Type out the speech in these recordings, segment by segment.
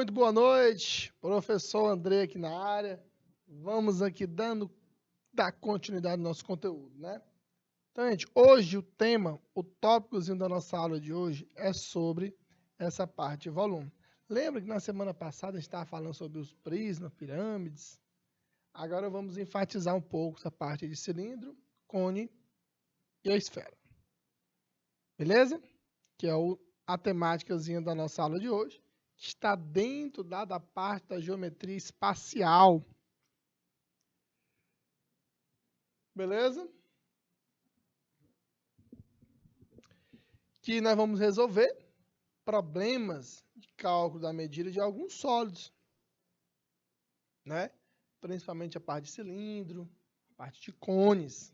Muito boa noite, professor André aqui na área. Vamos aqui dar continuidade no nosso conteúdo, né? Então, gente, hoje o tópicozinho da nossa aula de hoje é sobre essa parte de volume. Lembra que na semana passada a gente estava falando sobre os prismas, pirâmides? Agora vamos enfatizar um pouco essa parte de cilindro, cone e a esfera. Beleza? Que é a temáticazinha da nossa aula de hoje. Está dentro da parte da geometria espacial. Beleza? Que nós vamos resolver problemas de cálculo da medida de alguns sólidos, né? Principalmente a parte de cilindro, a parte de cones,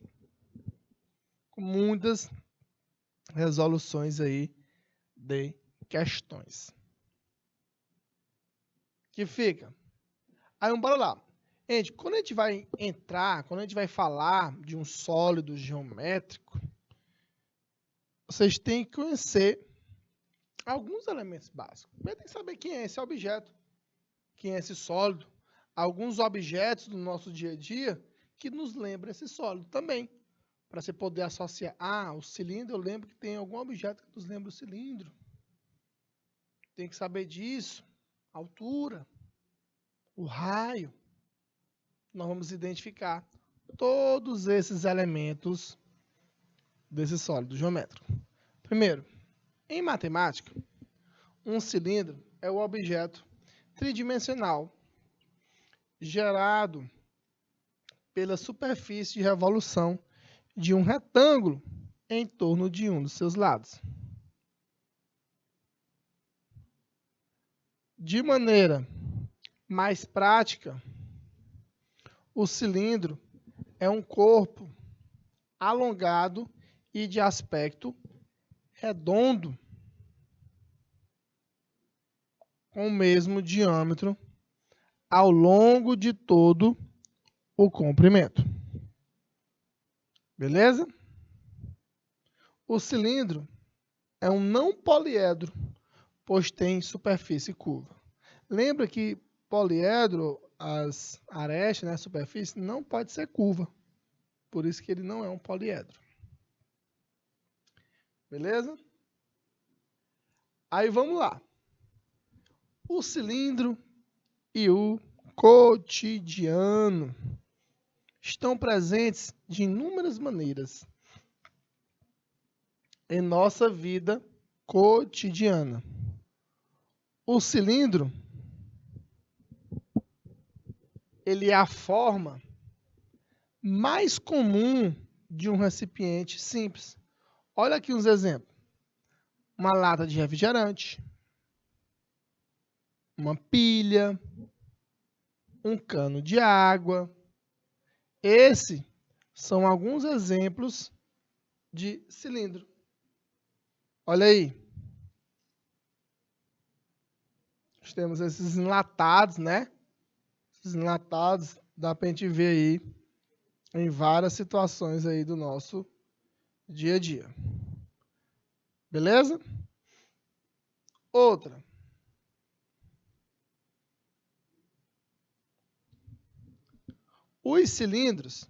com muitas resoluções aí de questões. Que fica. Aí vamos para lá. Gente, quando a gente vai falar de um sólido geométrico, vocês têm que conhecer alguns elementos básicos. Primeiro tem que saber quem é esse objeto, quem é esse sólido, alguns objetos do nosso dia a dia que nos lembram esse sólido também. Para você poder associar, o cilindro, eu lembro que tem algum objeto que nos lembra o cilindro. Tem que saber disso, a altura, o raio. Nós vamos identificar todos esses elementos desse sólido geométrico. Primeiro, em matemática, um cilindro é o objeto tridimensional gerado pela superfície de revolução de um retângulo em torno de um dos seus lados. De maneira mais prática, o cilindro é um corpo alongado e de aspecto redondo, com o mesmo diâmetro ao longo de todo o comprimento. Beleza? O cilindro é um não poliedro, pois tem superfície curva. Lembra que poliedro, as arestas, né, a superfície, não pode ser curva. Por isso que ele não é um poliedro. Beleza? Aí vamos lá. O cilindro e o cotidiano estão presentes de inúmeras maneiras em nossa vida cotidiana. O cilindro, ele é a forma mais comum de um recipiente simples. Olha aqui uns exemplos. Uma lata de refrigerante, uma pilha, um cano de água. Esses são alguns exemplos de cilindro. Olha aí. Nós temos esses enlatados, né? Esses enlatados, dá pra gente ver aí em várias situações aí do nosso dia a dia. Beleza? Outra. Os cilindros,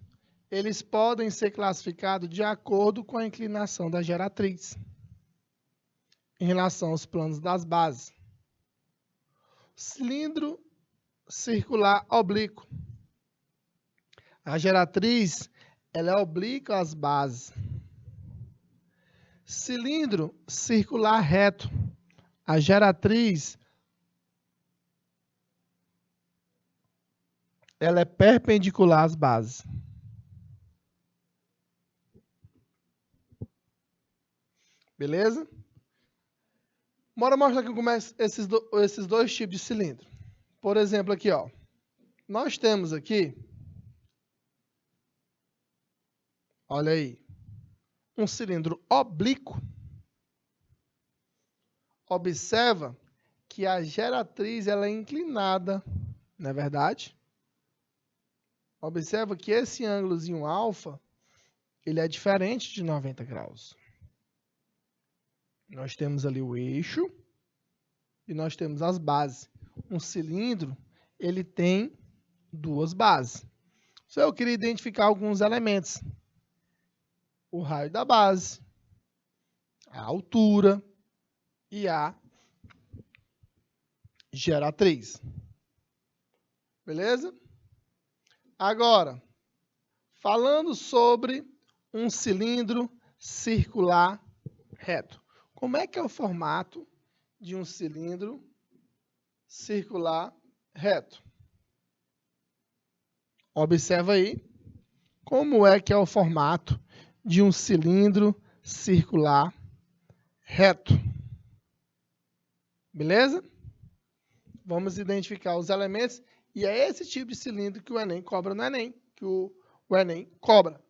eles podem ser classificados de acordo com a inclinação da geratriz em relação aos planos das bases. Cilindro circular oblíquo. A geratriz, ela é oblíqua às bases. Cilindro circular reto. A geratriz, ela é perpendicular às bases. Beleza? Bora mostrar aqui como é esses dois tipos de cilindro. Por exemplo, aqui, ó. Nós temos aqui, olha aí, um cilindro oblíquo. Observa que a geratriz ela é inclinada, não é verdade? Observa que esse ângulozinho alfa, ele é diferente de 90 graus. Nós temos ali o eixo e nós temos as bases. um cilindro, ele tem duas bases. Só eu queria identificar alguns elementos. O raio da base, a altura e a geratriz. Beleza? Agora, falando sobre um cilindro circular reto. Como é que é o formato de um cilindro circular reto? Observa aí como é que é o formato de um cilindro circular reto. Beleza? Vamos identificar os elementos e é esse tipo de cilindro que o Enem cobra no Enem, que o Enem cobra.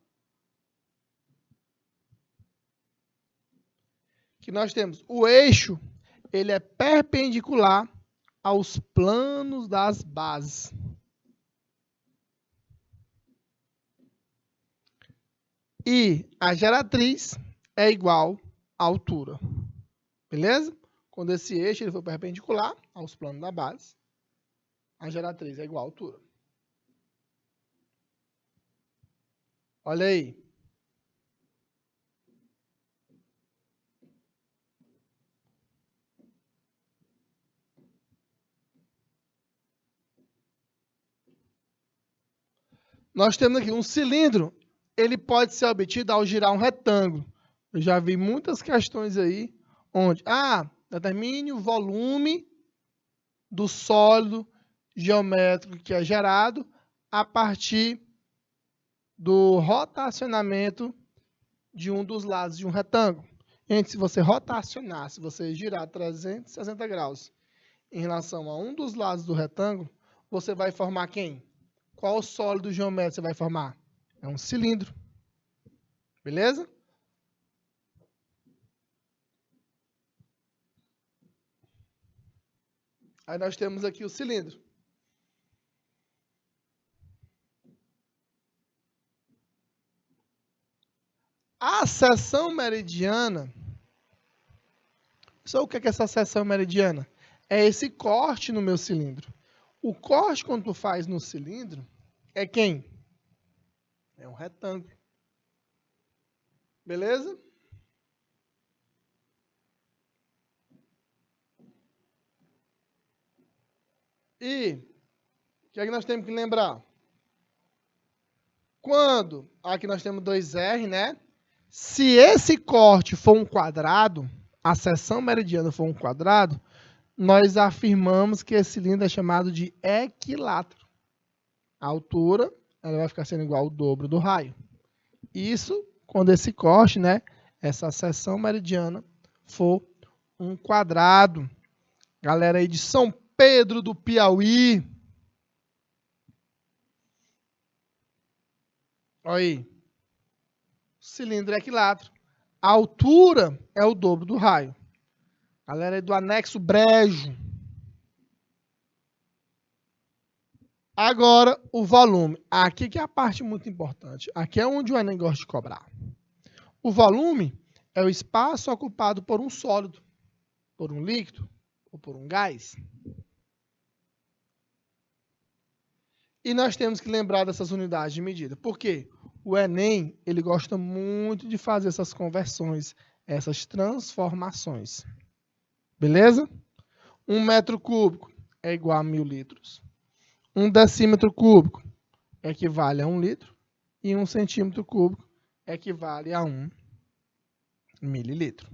Que nós temos o eixo, ele é perpendicular aos planos das bases. E a geratriz é igual à altura. Beleza? Quando esse eixo ele for perpendicular aos planos da base, a geratriz é igual à altura. Olha aí. Nós temos aqui um cilindro, ele pode ser obtido ao girar um retângulo. Eu já vi muitas questões aí, onde, determine o volume do sólido geométrico que é gerado a partir do rotacionamento de um dos lados de um retângulo. Gente, se você rotacionar, se você girar 360 graus em relação a um dos lados do retângulo, você vai formar quem? Qual sólido geométrico você vai formar? É um cilindro. Beleza? Aí nós temos aqui o cilindro. A seção meridiana, só o que é essa seção meridiana? É esse corte no meu cilindro. O corte, quando tu faz no cilindro, é quem? É um retângulo. Beleza? E o que é que nós temos que lembrar? Quando, aqui nós temos 2R, né? Se esse corte for um quadrado, a seção meridiana for um quadrado, nós afirmamos que esse cilindro é chamado de equilátero. A altura ela vai ficar sendo igual ao dobro do raio. Isso quando esse corte, né, essa seção meridiana, for um quadrado. Galera aí de São Pedro do Piauí. Olha aí. O cilindro é equilátero. A altura é o dobro do raio. Galera aí do anexo Brejo. Agora, o volume. Aqui que é a parte muito importante. Aqui é onde o Enem gosta de cobrar. O volume é o espaço ocupado por um sólido, por um líquido ou por um gás. E nós temos que lembrar dessas unidades de medida. Por quê? O Enem, ele gosta muito de fazer essas conversões, essas transformações. Beleza? 1 metro cúbico é igual a 1000 litros. 1 decímetro cúbico equivale a 1 litro. E 1 centímetro cúbico equivale a 1 mililitro.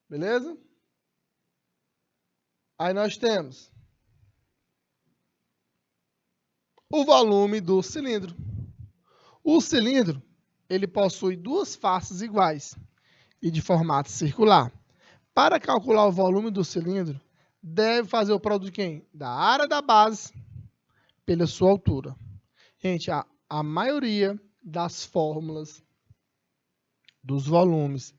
Beleza? Aí nós temos o volume do cilindro. O cilindro, ele possui duas faces iguais e de formato circular. Para calcular o volume do cilindro, deve fazer o produto de quem? Da área da base pela sua altura. Gente, a maioria das fórmulas dos volumes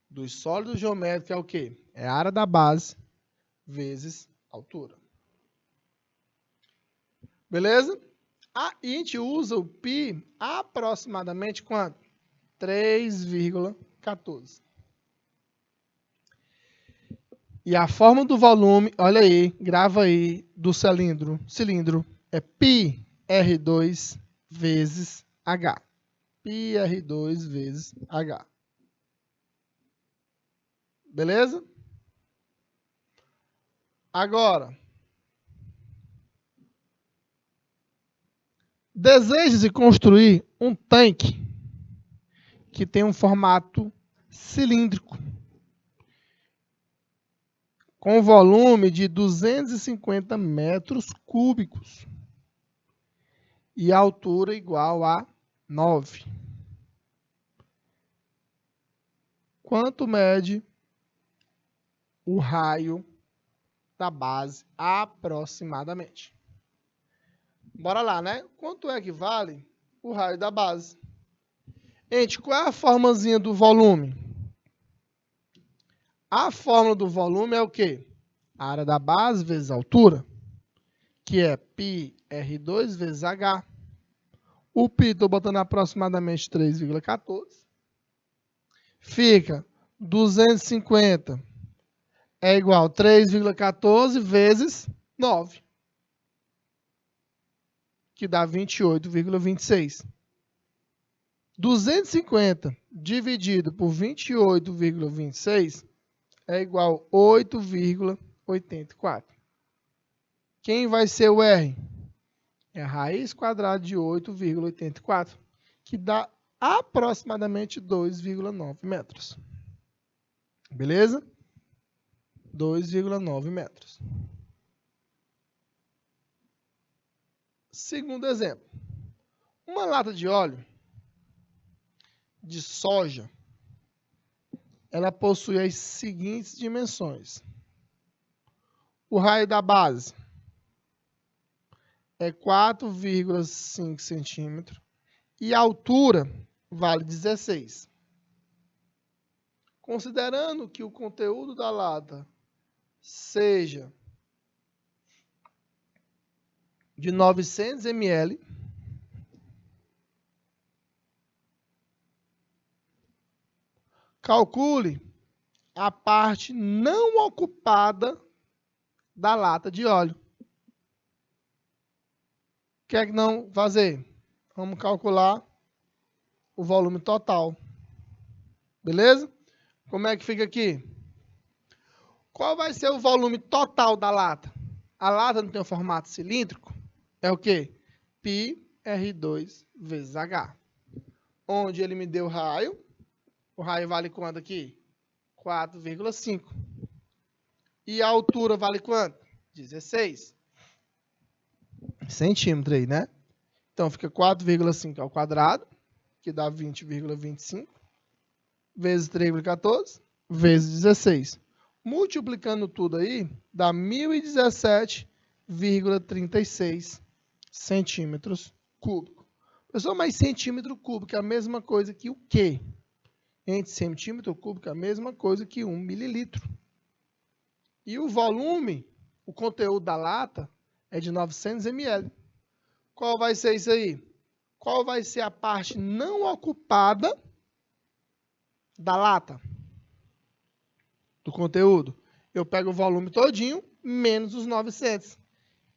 dos sólidos geométricos é o quê? É a área da base vezes altura. Beleza? A gente usa o π aproximadamente quanto? 3,14. E a forma do volume, olha aí, grava aí, do cilindro é πr2 vezes H. πr2 vezes H. Beleza? Agora, deseja-se construir um tanque que tem um formato cilíndrico, com volume de 250 metros cúbicos e altura igual a 9. Quanto mede o raio da base aproximadamente? Bora lá, né? Quanto é que vale o raio da base? Gente, qual é a formazinha do volume? A fórmula do volume é o quê? A área da base vezes a altura, que é πr2 vezes H. O π estou botando aproximadamente 3,14. Fica 250 é igual a 3,14 vezes 9, que dá 28,26. 250 dividido por 28,26 é igual a 8,84. Quem vai ser o R? É a raiz quadrada de 8,84, que dá aproximadamente 2,9 metros. Beleza? 2,9 metros. Segundo exemplo. Uma lata de óleo de soja, ela possui as seguintes dimensões. O raio da base é 4,5 centímetros e a altura vale 16. Considerando que o conteúdo da lata seja de 900 ml, calcule a parte não ocupada da lata de óleo. O que é que não fazer? Vamos calcular o volume total. Beleza? Como é que fica aqui? Qual vai ser o volume total da lata? A lata não tem um formato cilíndrico? É o quê? πr2 vezes H. Onde ele me deu raio. O raio vale quanto aqui? 4,5. E a altura vale quanto? 16 centímetros aí, né? Então fica 4,5 ao quadrado, que dá 20,25, vezes 3,14, vezes 16. Multiplicando tudo aí, dá 1017,36 centímetros cúbicos. Pessoal, mas centímetro cúbico é a mesma coisa que o quê? Entre centímetro cúbico é a mesma coisa que 1 mililitro. E o volume, o conteúdo da lata, é de 900 ml. Qual vai ser isso aí? Qual vai ser a parte não ocupada da lata? Do conteúdo? Eu pego o volume todinho, menos os 900.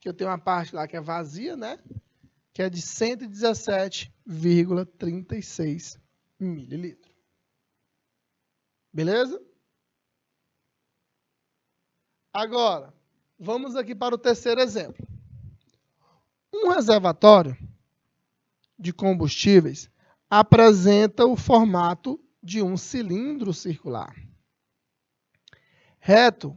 Que eu tenho uma parte lá que é vazia, né? Que é de 117,36 mililitros. Beleza? Agora, vamos aqui para o terceiro exemplo. Um reservatório de combustíveis apresenta o formato de um cilindro circular, reto,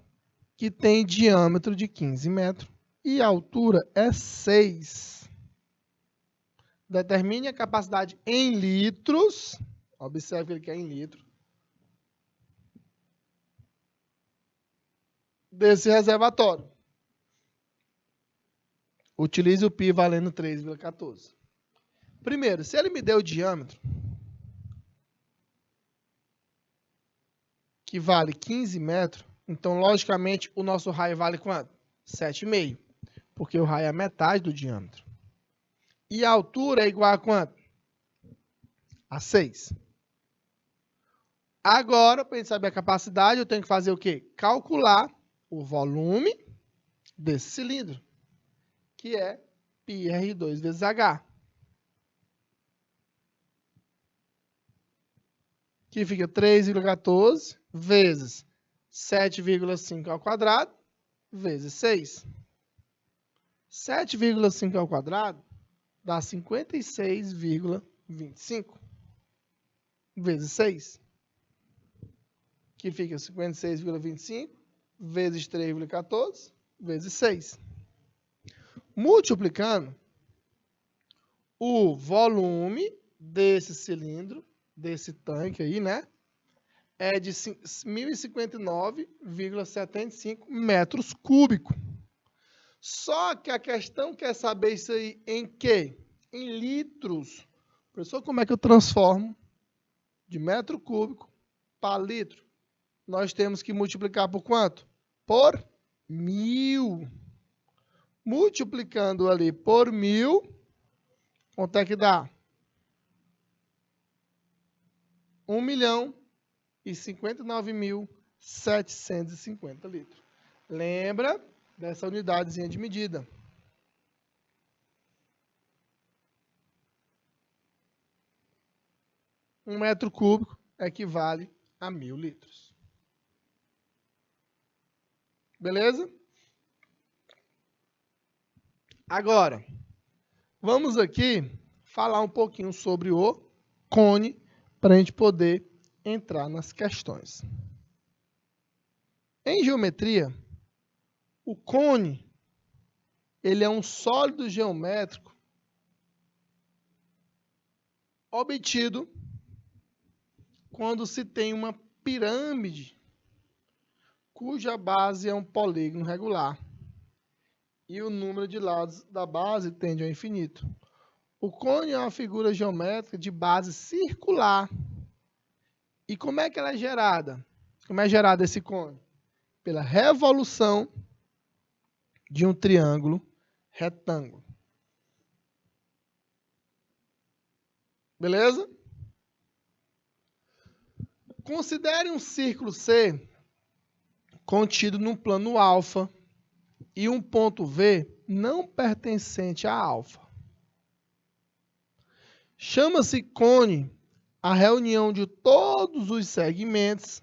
que tem diâmetro de 15 metros e a altura é 6. Determine a capacidade em litros, observe que é em litros, desse reservatório. Utilize o π valendo 3,14. Primeiro, se ele me deu o diâmetro, que vale 15 metros, então, logicamente, o nosso raio vale quanto? 7,5, porque o raio é a metade do diâmetro. E a altura é igual a quanto? A 6. Agora, para a gente saber a capacidade, eu tenho que fazer o quê? Calcular o volume desse cilindro, que é πr2 vezes H. Que fica 3,14 vezes 7,5 ao quadrado vezes 6. 7,5 ao quadrado dá 56,25 vezes 6. Que fica 56,25 vezes 3,14 vezes 6. Multiplicando, o volume desse cilindro, desse tanque aí, né, é de 1.059,75 metros cúbicos. Só que a questão quer saber isso aí em quê? Em litros. Professor, como é que eu transformo de metro cúbico para litro? Nós temos que multiplicar por quanto? Por 1.000. Multiplicando ali por 1.000, quanto é que dá? 1.059.750 litros. Lembra dessa unidadezinha de medida. Um metro cúbico equivale a 1.000 litros. Beleza? Agora, vamos aqui falar um pouquinho sobre o cone para a gente poder entrar nas questões. Em geometria, o cone ele é um sólido geométrico obtido quando se tem uma pirâmide cuja base é um polígono regular e o número de lados da base tende ao infinito. O cone é uma figura geométrica de base circular. E como é que ela é gerada? Como é gerado esse cone? Pela revolução de um triângulo retângulo. Beleza? Considere um círculo C contido num plano alfa e um ponto V não pertencente a alfa. Chama-se cone a reunião de todos os segmentos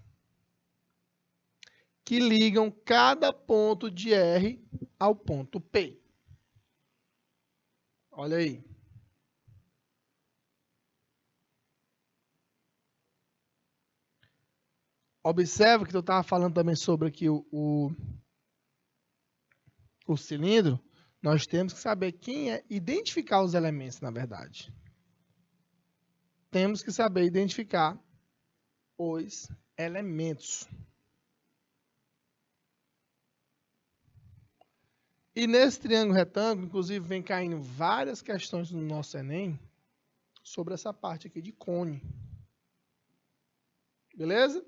que ligam cada ponto de R ao ponto P. Olha aí. Observa que eu estava falando também sobre aqui o cilindro. Nós temos que saber quem é, identificar os elementos, na verdade. Temos que saber identificar os elementos. E nesse triângulo retângulo, inclusive, vem caindo várias questões no nosso Enem sobre essa parte aqui de cone. Beleza?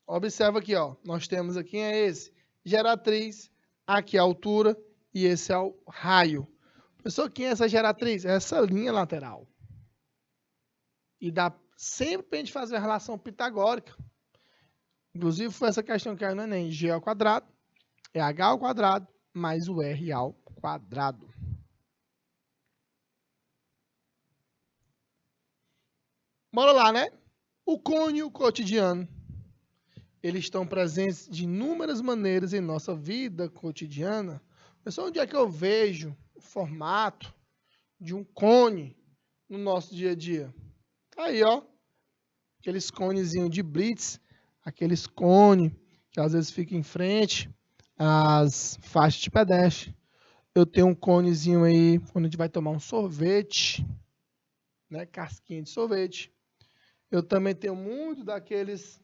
Observa aqui, ó. Nós temos aqui esse geratriz, aqui a altura e esse é o raio. Professor, quem é essa geratriz? É essa linha lateral. E dá sempre para a gente fazer a relação pitagórica. Inclusive, foi essa questão que caiu no Enem. G ao quadrado é H ao quadrado mais o R ao quadrado. Bora lá, né? O cone e o cotidiano. Eles estão presentes de inúmeras maneiras em nossa vida cotidiana. Pessoal, onde é que eu vejo o formato de um cone no nosso dia a dia? Tá aí, ó. Aqueles conezinhos de blitz, aqueles cones que às vezes ficam em frente às faixas de pedestre. Eu tenho um conezinho aí quando a gente vai tomar um sorvete, né? Casquinha de sorvete. Eu também tenho muito daqueles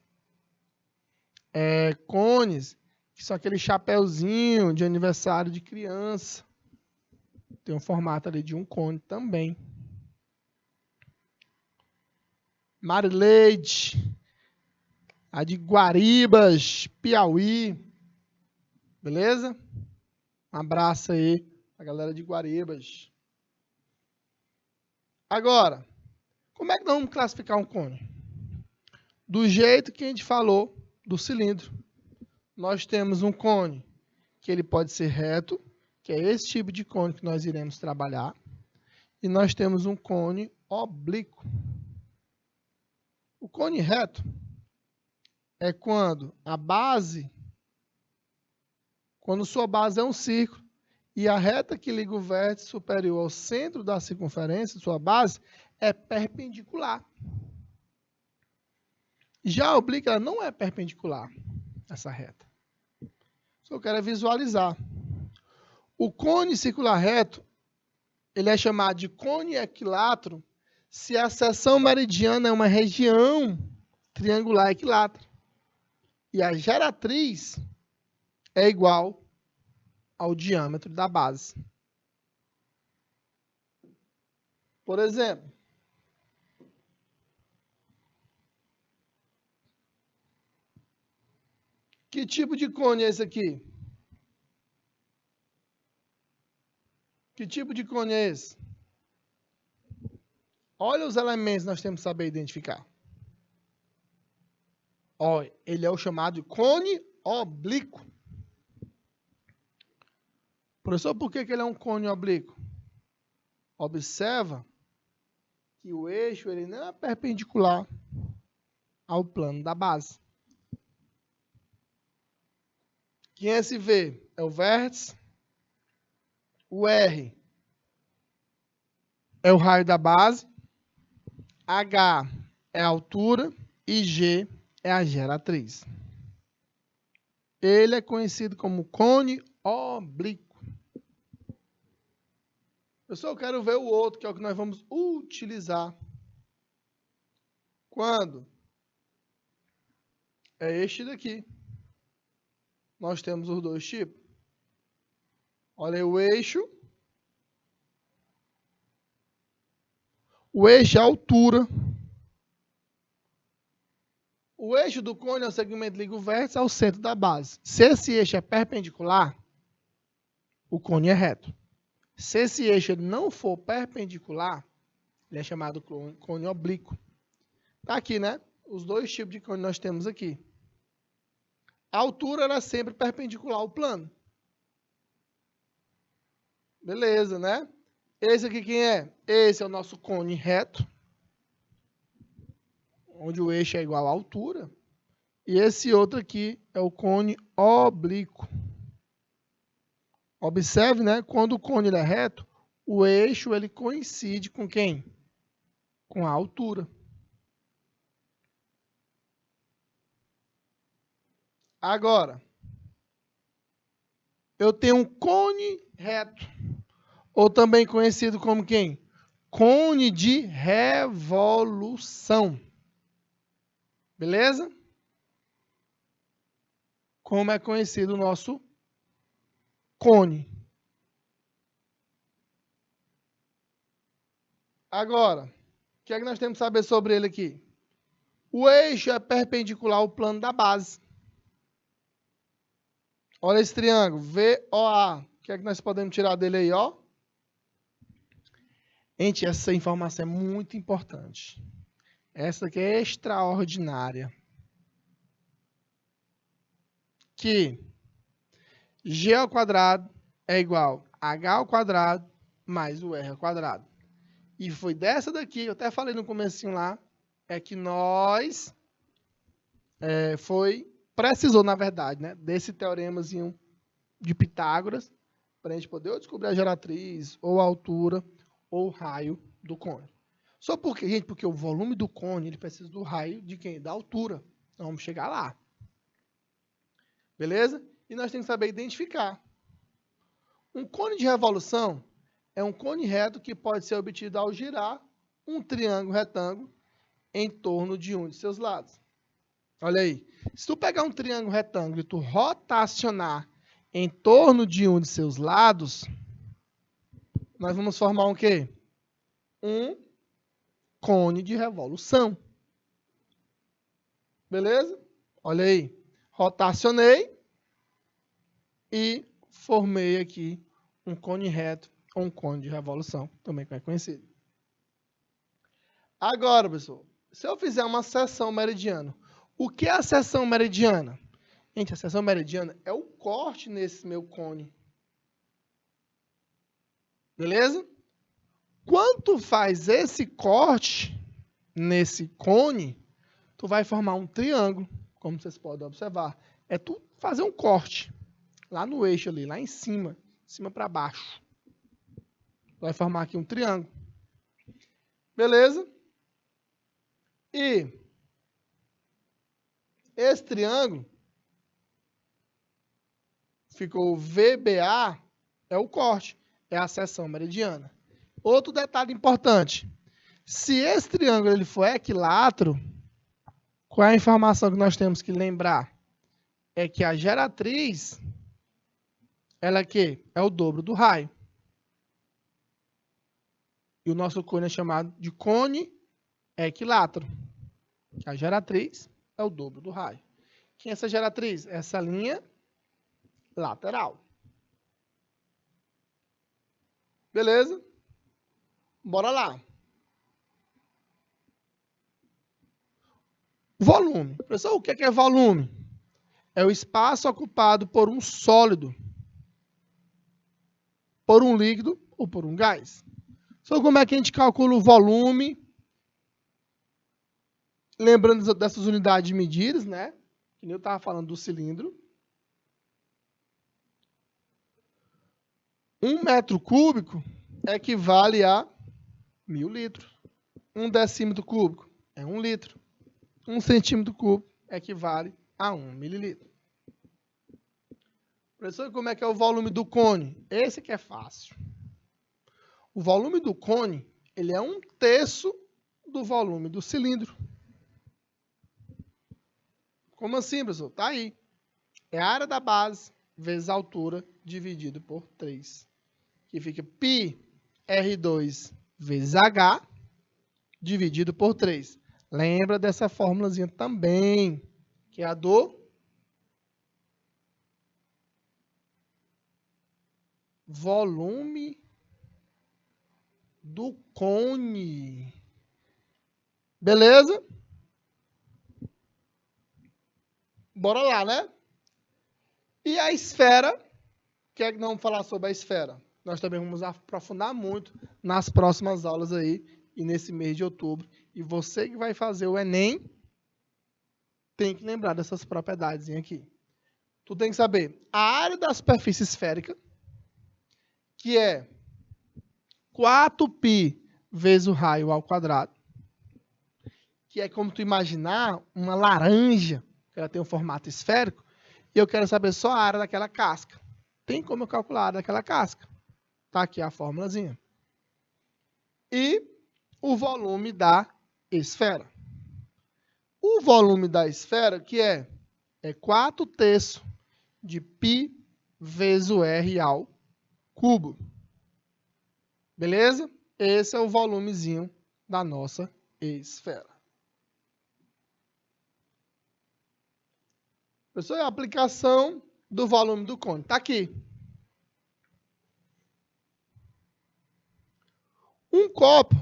cones, que são aquele chapéuzinho de aniversário de criança. Tem um formato ali de um cone também. Marileide, a de Guaribas, Piauí. Beleza? Um abraço aí a galera de Guaribas. Agora, como é que nós vamos classificar um cone? Do jeito que a gente falou do cilindro. nós temos um cone que ele pode ser reto, que é esse tipo de cone que nós iremos trabalhar, e nós temos um cone oblíquo. O cone reto é quando sua base é um círculo e a reta que liga o vértice superior ao centro da circunferência, sua base, é perpendicular. Já a oblíqua ela não é perpendicular, essa reta. Só eu quero visualizar. O cone circular reto, ele é chamado de cone equilátero se a seção meridiana é uma região triangular equilátera. E a geratriz é igual ao diâmetro da base. Por exemplo, que tipo de cone é esse aqui? Que tipo de cone é esse? Olha os elementos que nós temos que saber identificar. Olha, ele é o chamado de cone oblíquo. Professor, por que ele é um cone oblíquo? Observa que o eixo ele não é perpendicular ao plano da base. Quem é esse V? É o vértice. O R é o raio da base. H é a altura. E G é a geratriz. Ele é conhecido como cone oblíquo. Pessoal, eu quero ver o outro, que é o que nós vamos utilizar. Quando? É este daqui. Nós temos os dois tipos. Olha aí o eixo. O eixo é a altura. O eixo do cone é o segmento que liga o vértice ao centro da base. Se esse eixo é perpendicular, o cone é reto. Se esse eixo não for perpendicular, ele é chamado cone oblíquo. Tá aqui, né? Os dois tipos de cone nós temos aqui. A altura era sempre perpendicular ao plano. Beleza, né? Esse aqui quem é? Esse é o nosso cone reto, onde o eixo é igual à altura. E esse outro aqui é o cone oblíquo. Observe, né? Quando o cone ele é reto, o eixo ele coincide com quem? Com a altura. Agora, eu tenho um cone reto, ou também conhecido como quem? Cone de revolução. Beleza? Como é conhecido o nosso cone. Agora, o que é que nós temos que saber sobre ele aqui? O eixo é perpendicular ao plano da base. Olha esse triângulo, VOA. O que é que nós podemos tirar dele aí, ó? Gente, essa informação é muito importante. Essa aqui é extraordinária. Que G ao quadrado é igual a H ao quadrado mais o R ao quadrado. E foi dessa daqui, eu até falei no comecinho lá, é que nós precisou, na verdade, né, desse teoremazinho de Pitágoras, para a gente poder ou descobrir a geratriz, ou a altura, ou o raio do cone. Só porque, gente, porque o volume do cone, ele precisa do raio de quem? Da altura. Então, vamos chegar lá. Beleza? E nós temos que saber identificar. Um cone de revolução é um cone reto que pode ser obtido ao girar um triângulo retângulo em torno de um de seus lados. Olha aí. Se tu pegar um triângulo retângulo e tu rotacionar em torno de um de seus lados, nós vamos formar um quê? Um cone de revolução. Beleza? Olha aí. Rotacionei e formei aqui um cone reto ou um cone de revolução, também é conhecido. Agora, pessoal, se eu fizer uma seção meridiana, o que é a seção meridiana? Gente, a seção meridiana é o corte nesse meu cone. Beleza? Quando faz esse corte nesse cone, tu vai formar um triângulo, como vocês podem observar. É tu fazer um corte lá no eixo ali, lá em cima para baixo. Vai formar aqui um triângulo. Beleza? E esse triângulo ficou VBA, é o corte, é a seção meridiana. Outro detalhe importante, se esse triângulo ele for equilátero, qual é a informação que nós temos que lembrar? É que a geratriz, ela é o dobro do raio. E o nosso cone é chamado de cone equilátero. A geratriz é o dobro do raio. Quem é essa geratriz? Essa linha lateral. Beleza? Bora lá. Volume. Pessoal, o que é volume? É o espaço ocupado por um sólido, por um líquido ou por um gás. Então, como é que a gente calcula o volume? Lembrando dessas unidades de medidas, né? Que nem eu estava falando do cilindro. 1 metro cúbico equivale a 1000 litros. 1 decímetro cúbico é 1 litro. 1 centímetro cúbico equivale a 1 mililitro. Professor, como é que é o volume do cone? Esse aqui é fácil. O volume do cone, ele é 1/3 do volume do cilindro. Como assim, professor? Tá aí. É a área da base vezes a altura dividido por 3. Que fica π R2 vezes H dividido por 3. Lembra dessa fórmulazinha também, que é a do volume do cone. Beleza? Bora lá, né? E a esfera? O que é que nós vamos falar sobre a esfera? Nós também vamos aprofundar muito nas próximas aulas aí e nesse mês de outubro. E você que vai fazer o Enem tem que lembrar dessas propriedades aqui. Tu tem que saber a área da superfície esférica, que é 4π vezes o raio ao quadrado, que é como tu imaginar uma laranja, que ela tem um formato esférico, e eu quero saber só a área daquela casca. Tem como eu calcular a área daquela casca? Tá aqui a fórmulazinha. E o volume da esfera. O volume da esfera, que é 4/3 de π vezes o r ao cubo. Beleza? Esse é o volumezinho da nossa esfera. Pessoal, a aplicação do volume do cone. Está aqui. Um copo,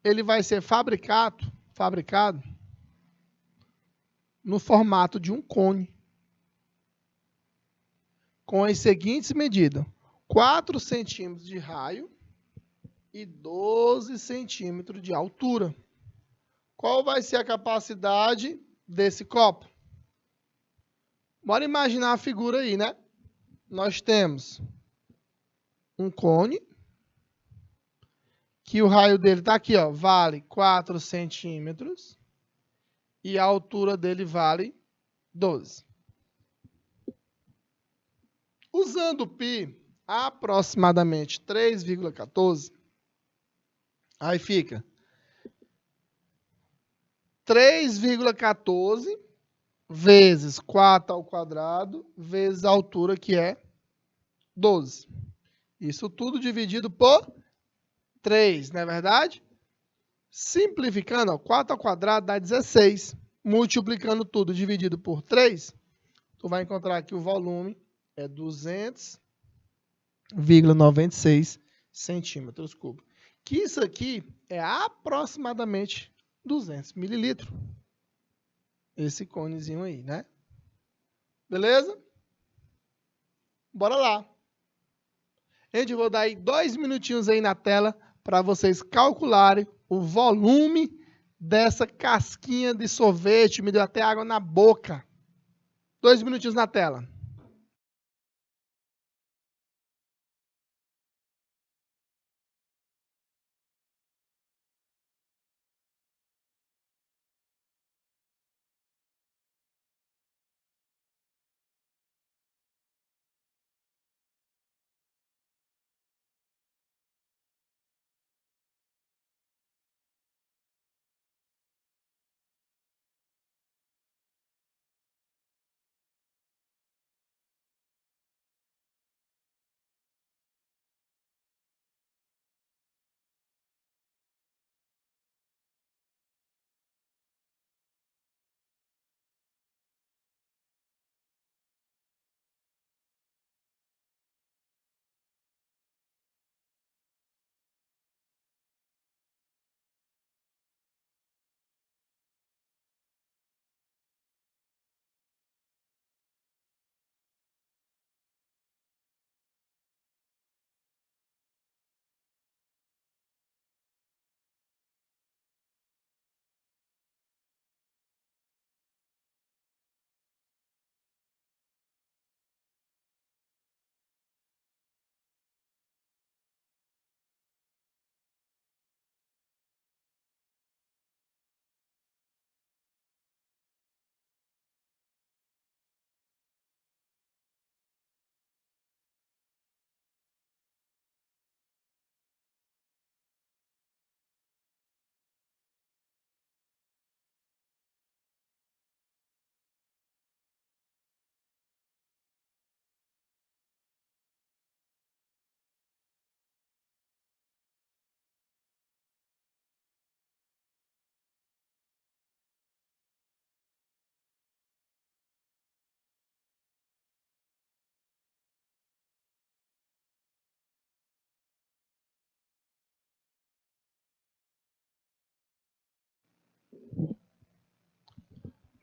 ele vai ser fabricado no formato de um cone, com as seguintes medidas: 4 centímetros de raio e 12 centímetros de altura. Qual vai ser a capacidade desse copo? Bora imaginar a figura aí, né? Nós temos um cone, que o raio dele está aqui, ó, vale 4 centímetros, e a altura dele vale 12. Usando π aproximadamente 3,14, aí fica 3,14 vezes 4 ao quadrado vezes a altura, que é 12. Isso tudo dividido por 3, não é verdade? Simplificando, ó, 4 ao quadrado dá 16. Multiplicando tudo dividido por 3, tu vai encontrar que o volume é 200,96 centímetros cúbicos. Que isso aqui é aproximadamente 200 mililitros. Esse conezinho aí, né? Beleza? Bora lá. Gente, eu vou dar aí 2 minutinhos aí na tela para vocês calcularem o volume dessa casquinha de sorvete. Me deu até água na boca. 2 minutinhos na tela.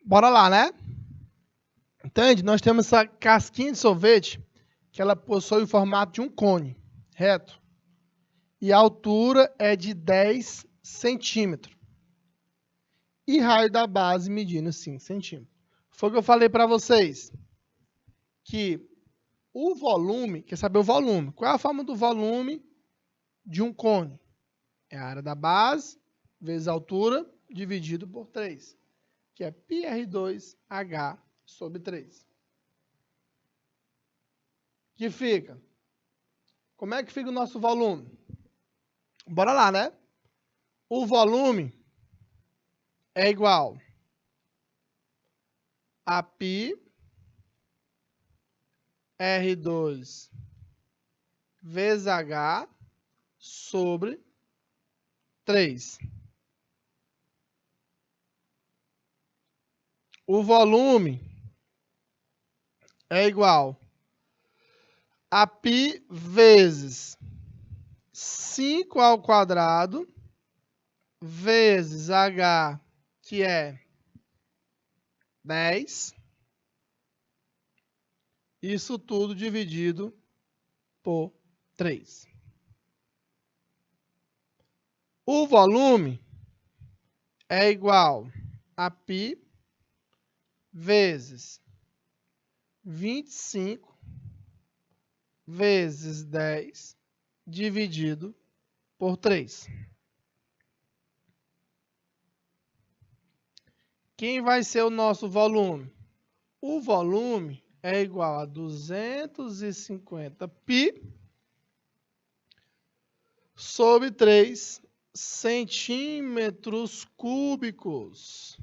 Bora lá, né? Entende? Nós temos essa casquinha de sorvete que ela possui o formato de um cone, reto. E a altura é de 10 centímetros. E raio da base medindo 5 centímetros. Foi o que eu falei para vocês. Que o volume, quer saber o volume? Qual é a forma do volume de um cone? É a área da base vezes a altura dividido por 3. Que é πr2h sobre 3. Que fica? Como é que fica o nosso volume? Bora lá, né? O volume é igual a π R2 vezes H sobre 3. O volume é igual a π vezes 5 ao quadrado vezes H, que é 10. Isso tudo dividido por 3. O volume é igual a π vezes 25 vezes 10 dividido por 3. Quem vai ser o nosso volume? O volume é igual a 250 π sobre 3 centímetros cúbicos.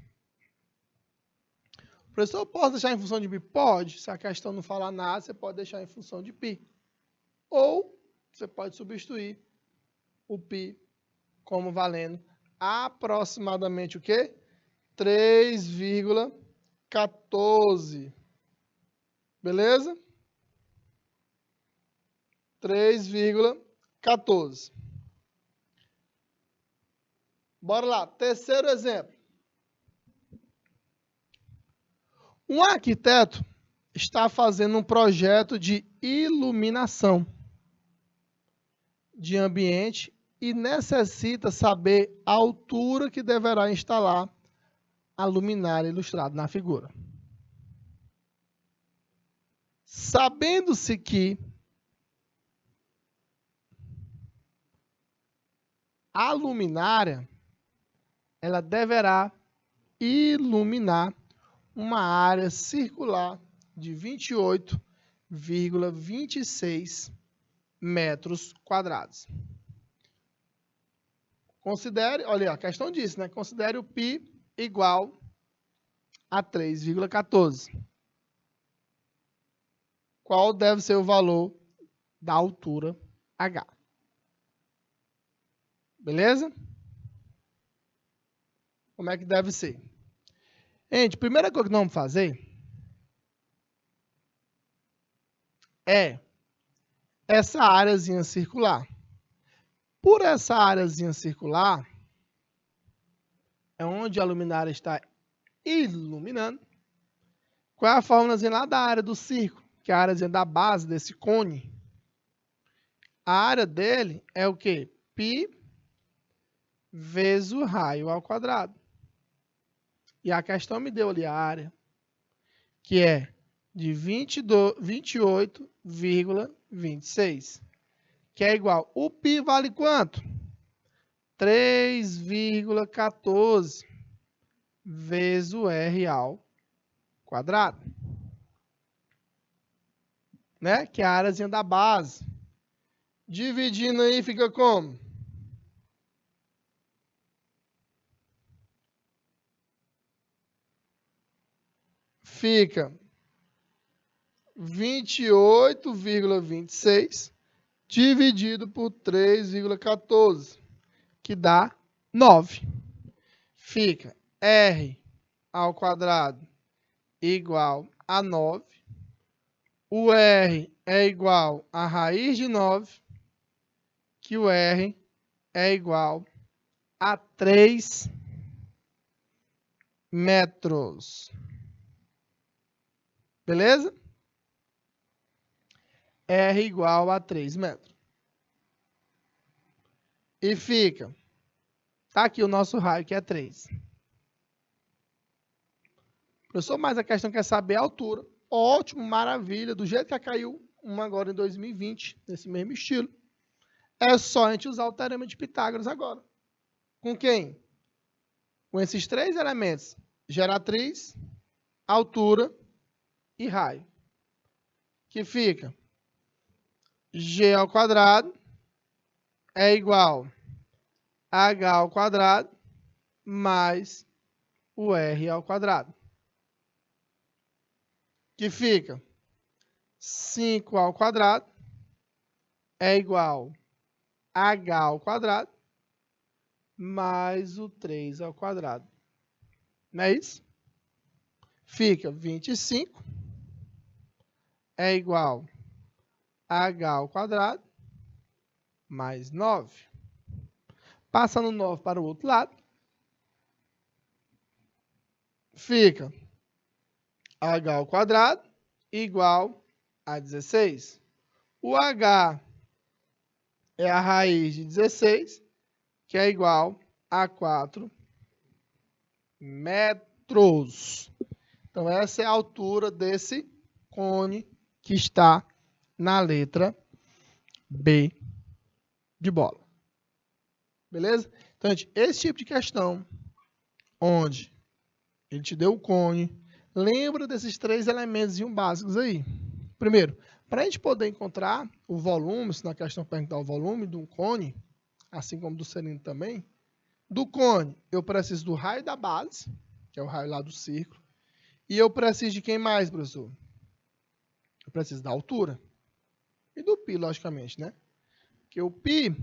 Professor, eu posso deixar em função de π? Pode. Se a questão não falar nada, você pode deixar em função de π. Ou você pode substituir o π como valendo aproximadamente o quê? 3,14. Beleza? 3,14. Bora lá. Terceiro exemplo. Um arquiteto, está fazendo um projeto de iluminação de ambiente e necessita saber a altura que deverá instalar a luminária ilustrada na figura. Sabendo-se que a luminária ela deverá iluminar uma área circular de 28,26 metros quadrados. Considere, olha, a questão diz, né? Considere o π igual a 3,14. Qual deve ser o valor da altura H? Beleza? Como é que deve ser? Gente, a primeira coisa que nós vamos fazer é essa áreazinha circular. Por essa áreazinha circular, é onde a luminária está iluminando. Qual é a fórmulazinha lá da área do círculo? Que é a áreazinha da base desse cone. A área dele é o quê? Π vezes o raio ao quadrado. E a questão me deu ali a área, que é de 28,26, que é igual. O π vale quanto? 3,14 vezes o r ao quadrado. Né? Que é a áreazinha da base. Dividindo aí fica como? Fica 28,26 dividido por 3,14, que dá 9. Fica R ao quadrado igual a 9. O R é igual a raiz de 9, que o R é igual a 3 metros. Beleza? R igual a 3 metros. E fica. Tá aqui o nosso raio, que é 3. Professor, mas a questão quer saber a altura. Ótimo, maravilha. Do jeito que caiu uma agora em 2020, nesse mesmo estilo. É só a gente usar o teorema de Pitágoras agora. Com quem? Com esses três elementos. Geratriz, altura e raio. Que fica G ao quadrado é igual a H ao quadrado mais o R ao quadrado. Que fica 5 ao quadrado é igual a H ao quadrado mais o 3 ao quadrado. Não é isso? Fica 25 é igual a H ao quadrado mais 9. Passando 9 para o outro lado, fica H ao quadrado igual a 16. O H é a raiz de 16, que é igual a 4 metros. Então, essa é a altura desse cone que está na letra B de bola. Beleza? Então, gente, esse tipo de questão, onde ele te deu o cone, lembra desses três elementos básicos aí. Primeiro, para a gente poder encontrar o volume, se na questão perguntar o volume de um cone, assim como do cilindro também, do cone eu preciso do raio da base, que é o raio lá do círculo, e eu preciso de quem mais, professor? Eu preciso da altura. E do π, logicamente, né? Porque o π,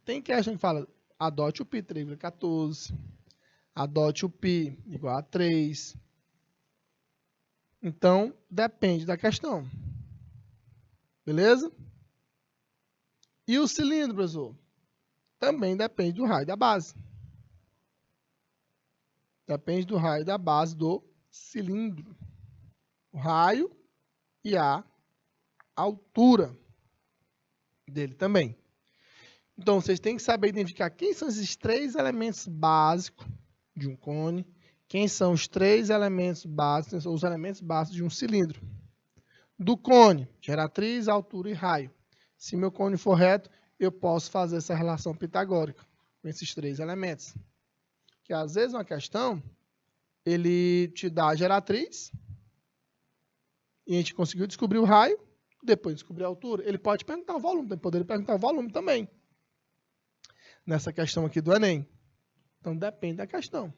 tem questão que fala, adote o π 3,14, adote o π igual a 3. Então, depende da questão. Beleza? E o cilindro, professor? Também depende do raio da base. Depende do raio da base do cilindro. O raio e a altura dele também. Então, vocês têm que saber identificar quem são esses 3 elementos básicos de um cone, quem são os 3 elementos básicos, os elementos básicos de um cilindro. Do cone, geratriz, altura e raio. Se meu cone for reto, eu posso fazer essa relação pitagórica com esses 3 elementos. Que às vezes uma questão, ele te dá a geratriz, e a gente conseguiu descobrir o raio, depois descobrir a altura. Ele pode perguntar o volume, poderia perguntar o volume também. Nessa questão aqui do Enem. Então, depende da questão.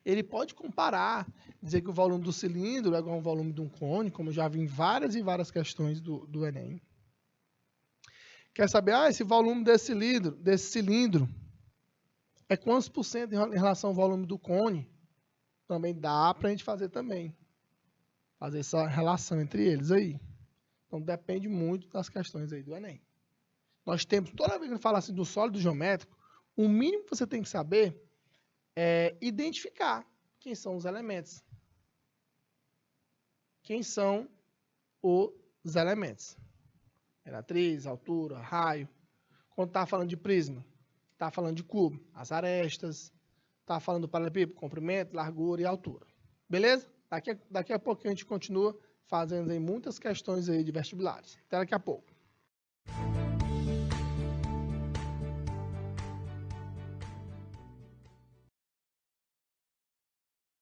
Ele pode comparar, dizer que o volume do cilindro é igual ao volume de um cone, como eu já vi em várias e várias questões do Enem. Quer saber, esse volume desse cilindro é quantos por cento em relação ao volume do cone? Também dá para a gente fazer também. Fazer essa relação entre eles aí. Então, depende muito das questões aí do Enem. Nós temos, toda vez que a gente fala assim do sólido geométrico, o mínimo que você tem que saber é identificar quem são os elementos. Quem são os elementos? Geratriz, altura, raio. Quando está falando de prisma, está falando de cubo, as arestas. Está falando do paralelepípedo, comprimento, largura e altura. Beleza? Daqui a pouco a gente continua fazendo aí muitas questões aí de vestibulares. Até daqui a pouco.